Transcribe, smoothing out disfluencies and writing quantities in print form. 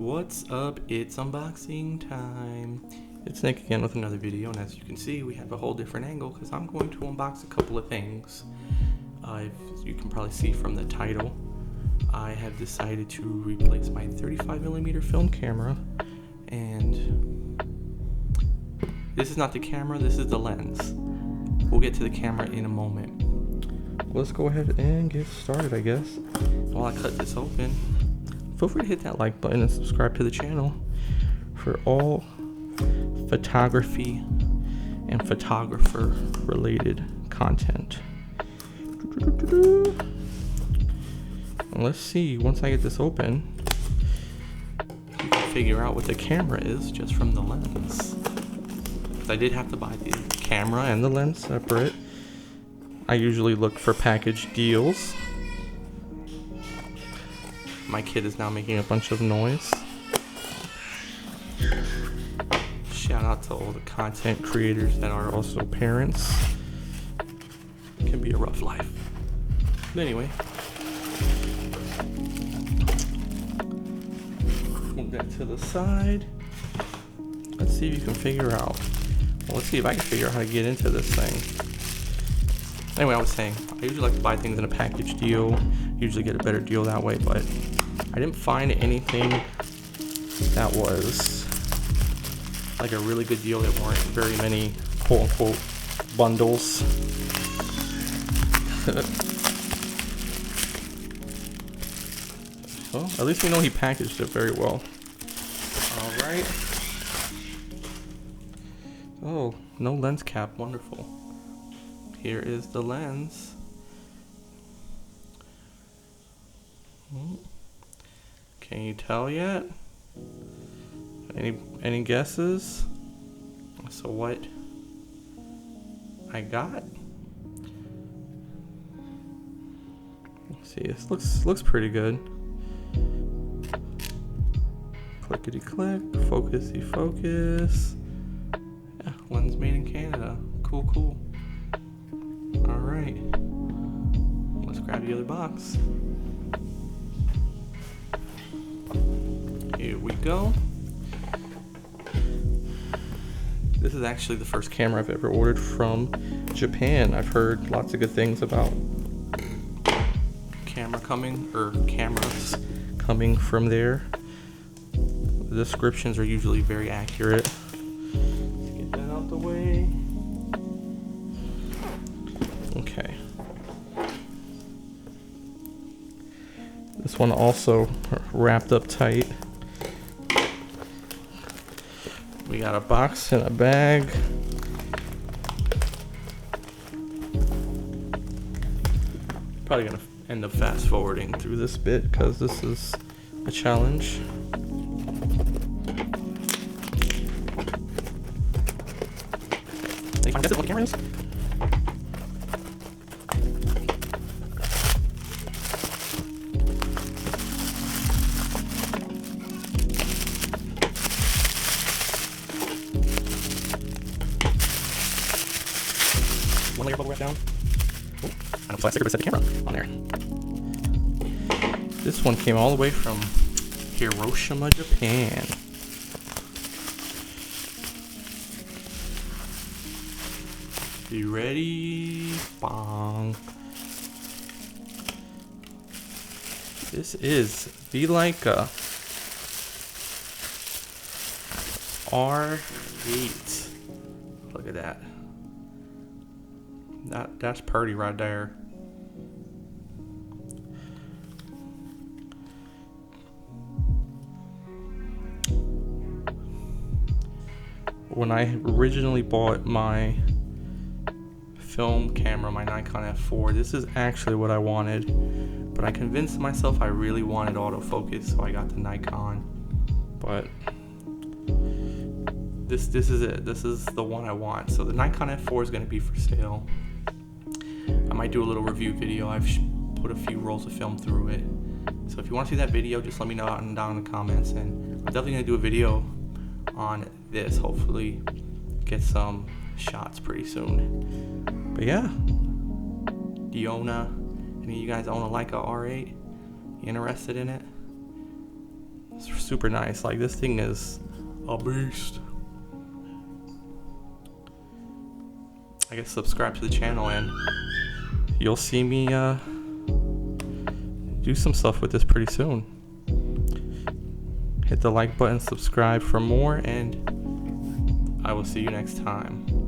What's up? It's unboxing time. It's Nick again with another video, and as you can see, we have a whole different angle because I'm going to unbox a couple of things. If you can probably see from the title, I have decided to replace my 35mm film camera, and this is not the camera, this is the lens. We'll get to the camera in a moment. Let's go ahead and get started, I guess. While I cut this open, feel free to hit that like button and subscribe to the channel for all photography and photographer related content. And let's see, once I get this open, you can figure out what the camera is just from the lens. I did have to buy the camera and the lens separate. I usually look for package deals. My kid is now making a bunch of noise. Shout out to all the content creators that are also parents. It can be a rough life. But anyway, move that to the side. Let's see if you can figure out. Well, let's see if I can figure out how to get into this thing. Anyway, I was saying, I usually like to buy things in a package deal. Usually get a better deal that way, but I didn't find anything that was like a really good deal. There weren't very many quote-unquote bundles. Well, at least we know he packaged it very well. Alright. Oh, no lens cap. Wonderful. Here is the lens. Can you tell yet? Any guesses? So what I got? Let's see, this looks pretty good. Clickety click, focusy focus. Yeah, lens made in Canada. Cool. Alright. Let's grab the other box. Here we go. This is actually the first camera I've ever ordered from Japan. I've heard lots of good things about cameras coming from there. The descriptions are usually very accurate. Let's get that out the way. Okay. This one also wrapped up tight. We got a box and a bag. Probably gonna end up fast forwarding through this bit because this is a challenge. Can you guess what the camera is? One layer bubble wrap down. Oh, I don't plastic, but set the camera on there. This one came all the way from Hiroshima, Japan. You ready? Bong. This is the Leica R8. Look at that. That's pretty right there. When I originally bought my film camera, my Nikon F4, this is actually what I wanted, but I convinced myself I really wanted autofocus, so I got the Nikon. But this is it. This is the one I want. So the Nikon F4 is going to be for sale. I might do a little review video. I've put a few rolls of film through it. So if you want to see that video, just let me know down in the comments, and I'm definitely going to do a video on this. Hopefully get some shots pretty soon. But yeah, do you own any of you guys own a Leica R8? You interested in it? It's super nice. Like, this thing is a beast. I guess subscribe to the channel and you'll see me do some stuff with this pretty soon. Hit the like button, subscribe for more, and I will see you next time.